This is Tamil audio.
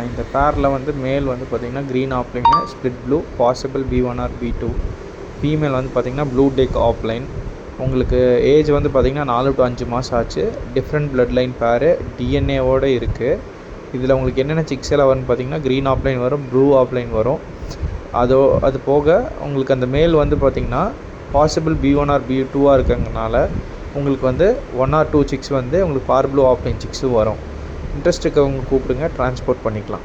இந்த பேரில் வந்து மேல் வந்து பார்த்திங்கன்னா க்ரீன் ஆப்லைனு split blue, possible B1 or B2. Female வந்து பார்த்திங்கன்னா ப்ளூ டெக் ஆப்லைன். உங்களுக்கு ஏஜ் வந்து பார்த்திங்கன்னா 4 to 5 மாதம் ஆச்சு. டிஃப்ரெண்ட் பிளட் லைன் பேரு டிஎன்ஏவோடு இருக்குது. இதில் உங்களுக்கு என்னென்ன சிக்ஸ் எல்லாம் வரும்னு பார்த்திங்கன்னா க்ரீன் ஆப்லைன் வரும், ப்ளூ ஆப்லைன் வரும். அது போக உங்களுக்கு அந்த மேல் வந்து பார்த்திங்கன்னா பாசிபிள் B1 ஆர் B2 இருக்கிறதுனால உங்களுக்கு வந்து 1 or 2 சிக்ஸ் வந்து உங்களுக்கு பார் ப்ளூ ஆப்லைன் சிக்ஸும் வரும். இன்ட்ரெஸ்ட் இருக்கவங்க கூப்பிடுங்க, ட்ரான்ஸ்போர்ட் பண்ணிக்கலாம்.